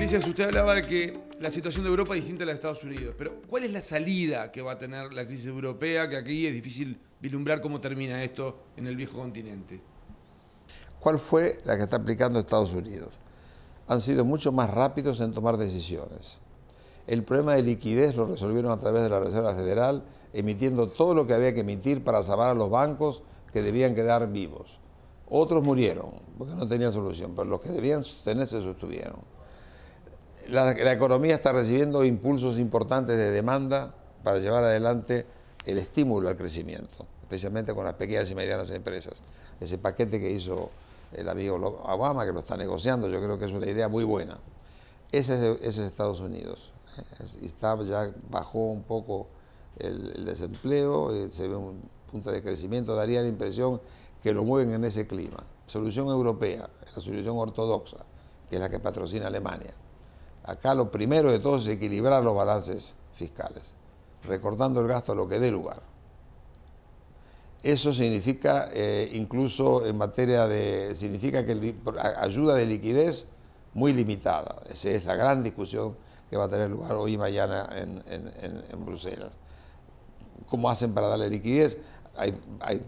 Iglesias, usted hablaba de que la situación de Europa es distinta a la de Estados Unidos, pero ¿cuál es la salida que va a tener la crisis europea? Que aquí es difícil vislumbrar cómo termina esto en el viejo continente. ¿Cuál fue la que está aplicando Estados Unidos? Han sido mucho más rápidos en tomar decisiones. El problema de liquidez lo resolvieron a través de la Reserva Federal, emitiendo todo lo que había que emitir para salvar a los bancos que debían quedar vivos. Otros murieron porque no tenían solución, pero los que debían sostenerse sostuvieron. La economía está recibiendo impulsos importantes de demanda para llevar adelante el estímulo al crecimiento, especialmente con las pequeñas y medianas empresas. Ese paquete que hizo el amigo Obama, que lo está negociando, yo creo que es una idea muy buena. Ese es Estados Unidos. Ya bajó un poco el desempleo, se ve un punto de crecimiento, daría la impresión que lo mueven en ese clima. Solución europea, la solución ortodoxa, que es la que patrocina Alemania. Acá lo primero de todo es equilibrar los balances fiscales, recortando el gasto a lo que dé lugar. Eso significa, incluso en materia de, significa que ayuda de liquidez muy limitada. Esa es la gran discusión que va a tener lugar hoy y mañana en Bruselas. ¿Cómo hacen para darle liquidez? Hay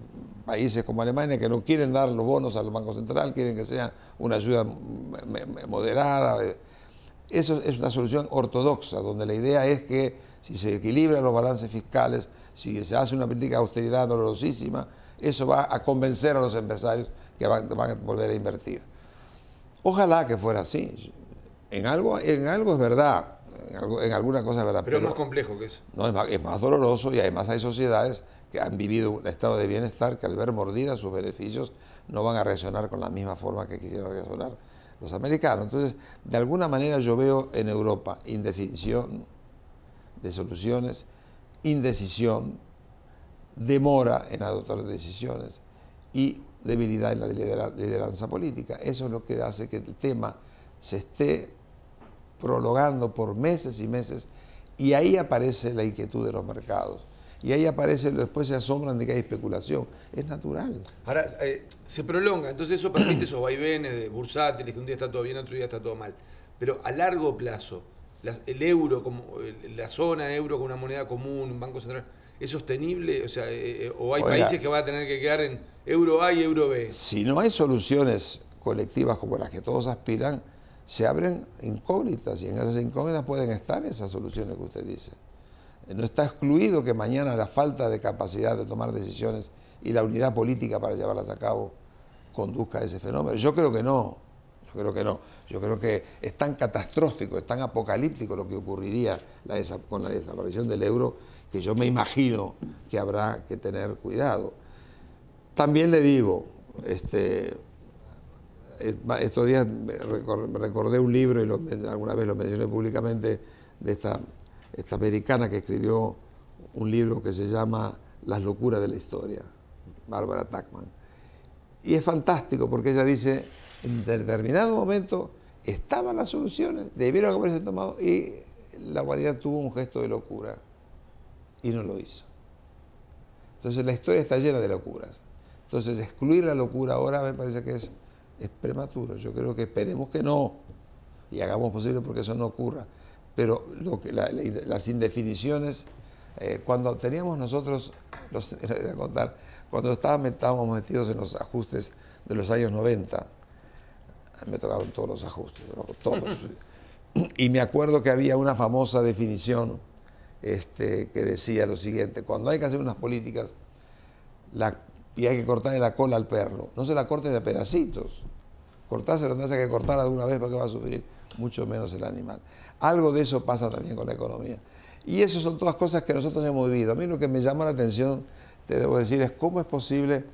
países como Alemania que no quieren dar los bonos al Banco Central, quieren que sea una ayuda moderada. Eso es una solución ortodoxa, donde la idea es que si se equilibran los balances fiscales, si se hace una política de austeridad dolorosísima, eso va a convencer a los empresarios que van a volver a invertir. Ojalá que fuera así. En algo es verdad, en alguna cosa es verdad. Pero es más complejo que eso. No, es más doloroso y además hay sociedades que han vivido un estado de bienestar que al ver mordidas sus beneficios no van a reaccionar con la misma forma que quisieron reaccionar los americanos. Entonces, de alguna manera yo veo en Europa indefinición de soluciones, indecisión, demora en adoptar decisiones y debilidad en la lideranza política. Eso es lo que hace que el tema se esté prolongando por meses y meses, y ahí aparece la inquietud de los mercados. Y ahí aparece, después se asombran de que hay especulación. Es natural. Ahora, se prolonga, entonces eso permite esos vaivenes de bursátiles, que un día está todo bien, otro día está todo mal. Pero a largo plazo, el euro, la zona euro con una moneda común, un banco central, ¿es sostenible? O sea, o hay países que van a tener que quedar en euro A y euro B. Si no hay soluciones colectivas como las que todos aspiran, se abren incógnitas, y en esas incógnitas pueden estar esas soluciones que usted dice. No está excluido que mañana la falta de capacidad de tomar decisiones y la unidad política para llevarlas a cabo conduzca a ese fenómeno. Yo creo que no. Yo creo que es tan catastrófico, es tan apocalíptico lo que ocurriría con la desaparición del euro, que yo me imagino que habrá que tener cuidado. También le digo, estos días recordé un libro, y alguna vez lo mencioné públicamente, de esta americana que escribió un libro que se llama Las locuras de la historia, Barbara Tuchman. Y es fantástico porque ella dice, en determinado momento estaban las soluciones, debieron haberse tomado, y la humanidad tuvo un gesto de locura y no lo hizo. Entonces la historia está llena de locuras. Entonces excluir la locura ahora me parece que es prematuro. Yo creo que esperemos que no y hagamos posible porque eso no ocurra. Pero las indefiniciones, cuando teníamos nosotros, cuando estábamos metidos en los ajustes de los años 90, me tocaron todos los ajustes, todos. Y me acuerdo que había una famosa definición que decía lo siguiente: cuando hay que hacer unas políticas y hay que cortarle la cola al perro, no se la corte de pedacitos, cortársela donde haya que cortarla de una vez porque va a sufrir mucho menos el animal. Algo de eso pasa también con la economía. Y eso son todas cosas que nosotros hemos vivido. A mí lo que me llamó la atención, te debo decir, es cómo es posible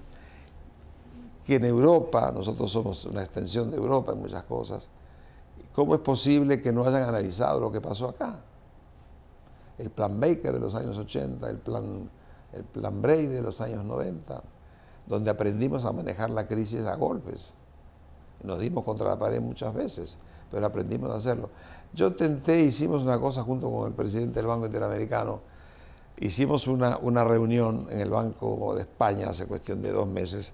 que en Europa, nosotros somos una extensión de Europa en muchas cosas, cómo es posible que no hayan analizado lo que pasó acá. El plan Baker de los años 80, el plan Brady de los años 90, donde aprendimos a manejar la crisis a golpes. Nos dimos contra la pared muchas veces, pero aprendimos a hacerlo. Yo hicimos una cosa junto con el presidente del Banco Interamericano, hicimos una reunión en el Banco de España hace cuestión de 2 meses,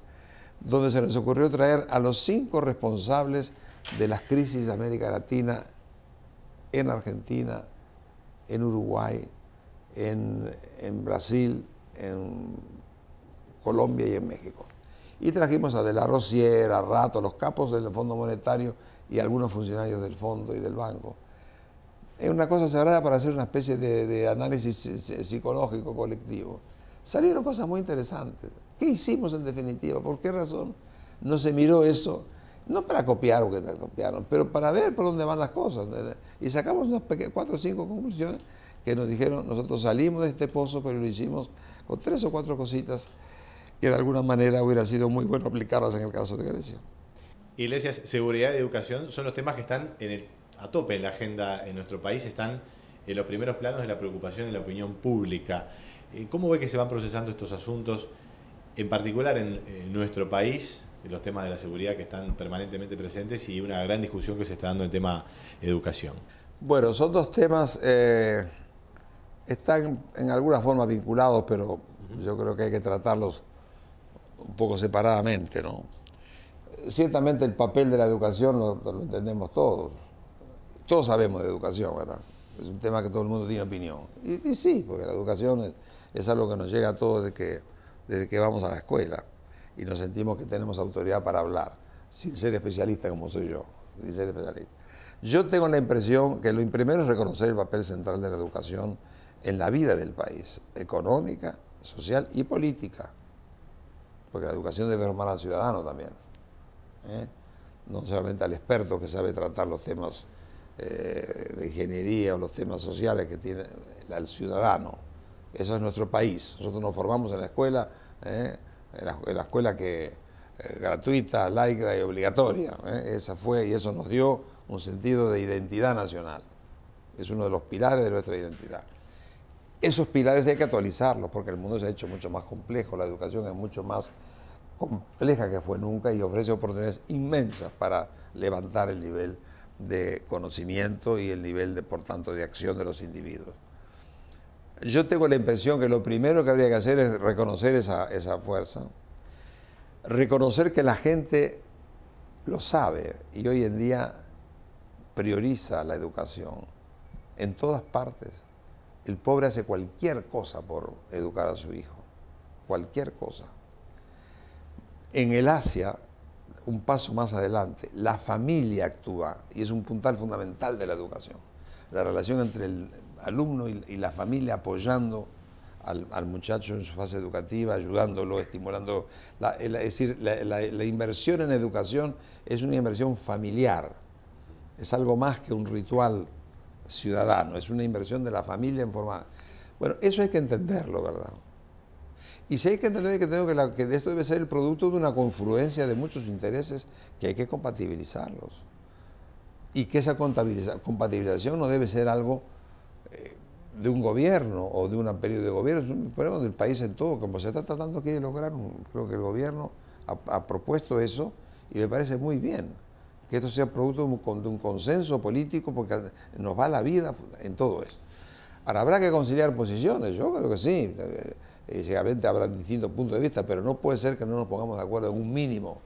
donde se nos ocurrió traer a los 5 responsables de las crisis de América Latina en Argentina, en Uruguay, en Brasil, en Colombia y en México. Y trajimos a De la Rosière, a Rato, los capos del Fondo Monetario y algunos funcionarios del fondo y del banco. Es una cosa sagrada para hacer una especie de análisis psicológico colectivo. Salieron cosas muy interesantes. ¿Qué hicimos en definitiva? ¿Por qué razón no se miró eso? No para copiar o que copiaron, pero para ver por dónde van las cosas. Y sacamos unas 4 o 5 conclusiones que nos dijeron, nosotros salimos de este pozo, pero lo hicimos con 3 o 4 cositas que de alguna manera hubiera sido muy bueno aplicarlas en el caso de Grecia. Iglesias, seguridad y educación son los temas que están a tope en la agenda en nuestro país, están en los primeros planos de la preocupación en la opinión pública. ¿Cómo ve que se van procesando estos asuntos, en particular en nuestro país, los temas de la seguridad que están permanentemente presentes y una gran discusión que se está dando en el tema educación? Bueno, son dos temas, están en alguna forma vinculados, pero yo creo que hay que tratarlos un poco separadamente, ¿no? Ciertamente el papel de la educación lo entendemos todos. Todos sabemos de educación, ¿verdad? Es un tema que todo el mundo tiene opinión. Y sí, porque la educación es algo que nos llega a todos desde que vamos a la escuela y nos sentimos que tenemos autoridad para hablar, sin ser especialista como soy yo, sin ser especialista. Yo tengo la impresión que lo primero es reconocer el papel central de la educación en la vida del país, económica, social y política, porque la educación debe formar al ciudadano también, no solamente al experto que sabe tratar los temas de ingeniería o los temas sociales que tiene el ciudadano. Eso es nuestro país. Nosotros nos formamos en la escuela, en la escuela que gratuita, laica y obligatoria. Esa fue, y eso nos dio un sentido de identidad nacional. Es uno de los pilares de nuestra identidad. Esos pilares hay que actualizarlos porque el mundo se ha hecho mucho más complejo, la educación es mucho más compleja que fue nunca y ofrece oportunidades inmensas para levantar el nivel de conocimiento y el nivel, por tanto, de acción de los individuos. Yo tengo la impresión que lo primero que habría que hacer es reconocer esa fuerza, reconocer que la gente lo sabe y hoy en día prioriza la educación en todas partes. El pobre hace cualquier cosa por educar a su hijo, cualquier cosa. En el Asia, un paso más adelante, la familia actúa y es un puntal fundamental de la educación. La relación entre el alumno y la familia apoyando al muchacho en su fase educativa, ayudándolo, estimulándolo. Es decir, la inversión en educación es una inversión familiar, es algo más que un ritual ciudadano, es una inversión de la familia en forma... Bueno, eso hay que entenderlo, ¿verdad? Y si hay que entender que esto debe ser el producto de una confluencia de muchos intereses que hay que compatibilizarlos. Y que esa compatibilización no debe ser algo de un gobierno o de un periodo de gobierno, es un problema del país en todo, como se está tratando aquí de lograr. Creo que el gobierno ha propuesto eso y me parece muy bien que esto sea producto de un consenso político porque nos va la vida en todo esto. Ahora, habrá que conciliar posiciones, yo creo que sí, seguramente habrá distintos puntos de vista, pero no puede ser que no nos pongamos de acuerdo en un mínimo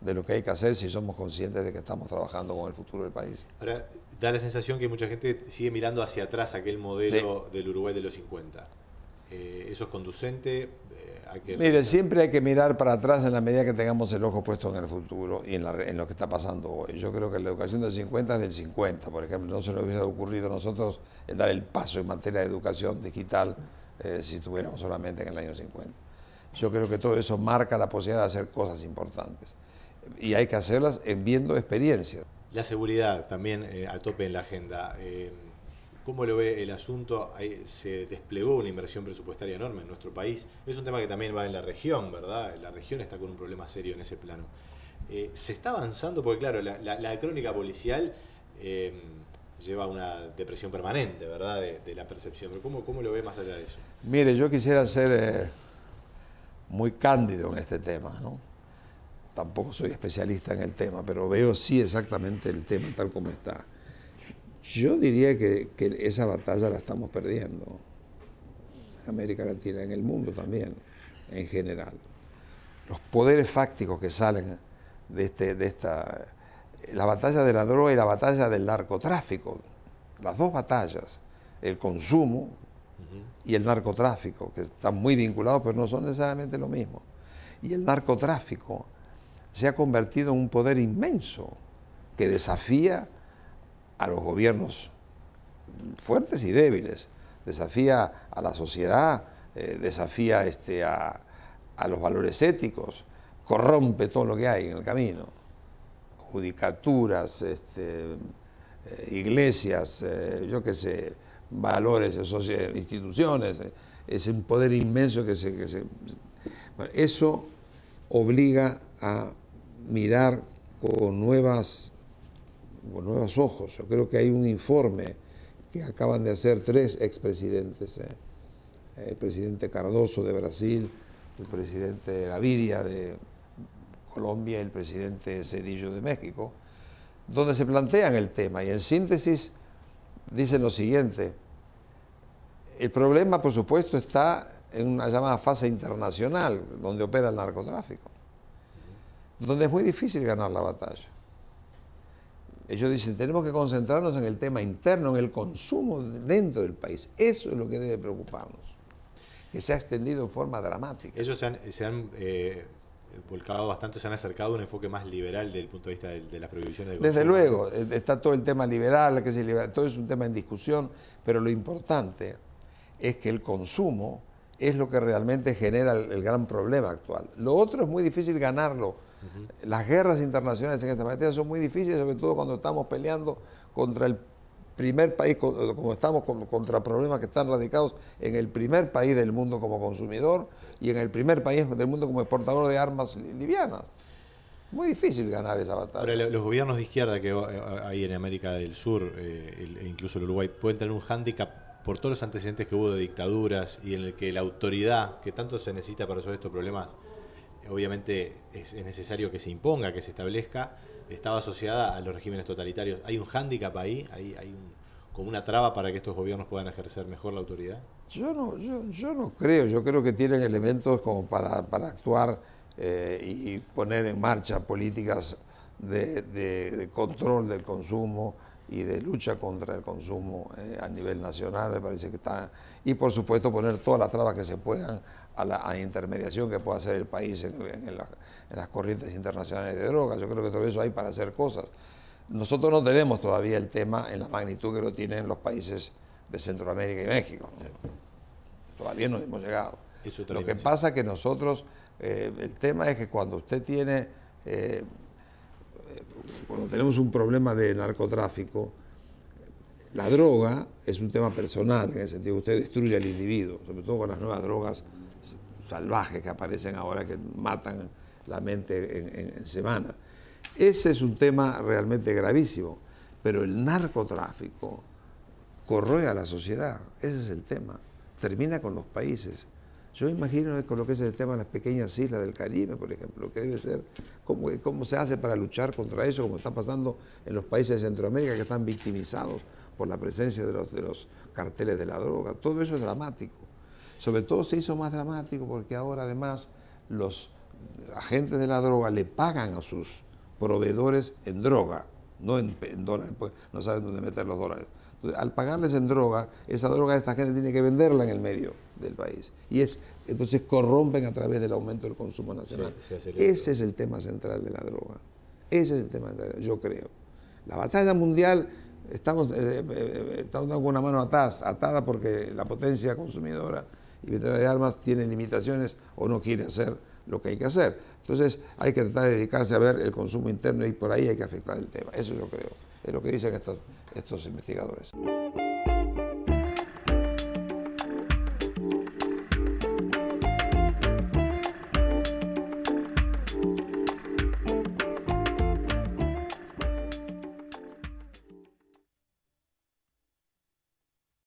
de lo que hay que hacer si somos conscientes de que estamos trabajando con el futuro del país. Ahora, da la sensación que mucha gente sigue mirando hacia atrás aquel modelo del Uruguay de los 50. ¿Eso es conducente? Mire, siempre hay que mirar para atrás en la medida que tengamos el ojo puesto en el futuro y en lo que está pasando hoy. Yo creo que la educación del 50 es del 50, por ejemplo. No se nos hubiera ocurrido a nosotros dar el paso en materia de educación digital si estuviéramos solamente en el año 50. Yo creo que todo eso marca la posibilidad de hacer cosas importantes. Y hay que hacerlas viendo experiencias. La seguridad también a tope en la agenda. ¿Cómo lo ve el asunto? Se desplegó una inversión presupuestaria enorme en nuestro país. Es un tema que también va en la región, ¿verdad? La región está con un problema serio en ese plano. ¿Se está avanzando? Porque claro, la crónica policial lleva una depresión permanente, ¿verdad? De la percepción. Pero ¿cómo lo ve más allá de eso? Mire, yo quisiera ser muy cándido en este tema, ¿no? Tampoco soy especialista en el tema, pero veo sí exactamente el tema tal como está. Yo diría que esa batalla la estamos perdiendo en América Latina, en el mundo también, en general. Los poderes fácticos que salen de esta... La batalla de la droga y la batalla del narcotráfico las dos batallas, el consumo y el narcotráfico, que están muy vinculados, pero no son necesariamente lo mismo. Y el narcotráfico se ha convertido en un poder inmenso que desafía a los gobiernos fuertes y débiles, desafía a la sociedad, desafía a los valores éticos, corrompe todo lo que hay en el camino. Judicaturas, iglesias, yo qué sé, valores, instituciones, es un poder inmenso que bueno, eso obliga a mirar con nuevos ojos. Yo creo que hay un informe que acaban de hacer 3 expresidentes, el presidente Cardoso de Brasil, el presidente Gaviria de Colombia y el presidente Zedillo de México, donde se plantean el tema y en síntesis dicen lo siguiente: el problema, por supuesto, está en una llamada fase internacional donde opera el narcotráfico, donde es muy difícil ganar la batalla. Ellos dicen, tenemos que concentrarnos en el tema interno, en el consumo dentro del país. Eso es lo que debe preocuparnos, que se ha extendido en forma dramática. Ellos se han volcado bastante, se han acercado a un enfoque más liberal desde el punto de vista de las prohibiciones de consumo. Desde luego, está todo el tema liberal, que es liberal, todo es un tema en discusión, pero lo importante es que el consumo es lo que realmente genera el gran problema actual. Lo otro es muy difícil ganarlo. Las guerras internacionales en esta materia son muy difíciles, sobre todo cuando estamos peleando contra el primer país, como estamos contra problemas que están radicados en el primer país del mundo como consumidor y en el primer país del mundo como exportador de armas livianas. Muy difícil ganar esa batalla. Ahora, los gobiernos de izquierda que hay en América del Sur, e incluso el Uruguay, pueden tener un hándicap por todos los antecedentes que hubo de dictaduras y en el que la autoridad, que tanto se necesita para resolver estos problemas, obviamente es necesario que se imponga, que se establezca, estaba asociada a los regímenes totalitarios. ¿Hay un hándicap ahí? ¿Hay como una traba para que estos gobiernos puedan ejercer mejor la autoridad? Yo no creo. Yo creo que tienen elementos como para actuar y poner en marcha políticas de control del consumo y de lucha contra el consumo a nivel nacional. Me parece que está... Y por supuesto poner todas las trabas que se puedan a la intermediación que pueda hacer el país en las corrientes internacionales de drogas. Yo creo que todo eso hay para hacer cosas. Nosotros no tenemos todavía el tema en la magnitud que lo tienen los países de Centroamérica y México. Todavía no hemos llegado. Lo que pasa es que nosotros, el tema es que cuando usted tiene, cuando tenemos un problema de narcotráfico, la droga es un tema personal, en el sentido que usted destruye al individuo, sobre todo con las nuevas drogas salvajes que aparecen ahora, que matan la mente en semana. Ese es un tema realmente gravísimo, pero el narcotráfico corroe a la sociedad, ese es el tema, termina con los países. Yo imagino con lo que es el tema de las pequeñas islas del Caribe, por ejemplo, que debe ser, cómo se hace para luchar contra eso, como está pasando en los países de Centroamérica que están victimizados por la presencia de los carteles de la droga. Todo eso es dramático. Sobre todo se hizo más dramático porque ahora además los agentes de la droga le pagan a sus proveedores en droga, no en dólares, pues no saben dónde meter los dólares. Entonces, al pagarles en droga, esa droga esta gente tiene que venderla en el medio del país. Y entonces corrompen a través del aumento del consumo nacional. Ese es el tema central de la droga. Ese es el tema central, yo creo. La batalla mundial, estamos dando una mano atada porque la potencia consumidora y vendedora de armas tiene limitaciones o no quiere hacer lo que hay que hacer. Entonces hay que tratar de dedicarse a ver el consumo interno y por ahí hay que afectar el tema. Eso yo creo, es lo que dicen estos investigadores.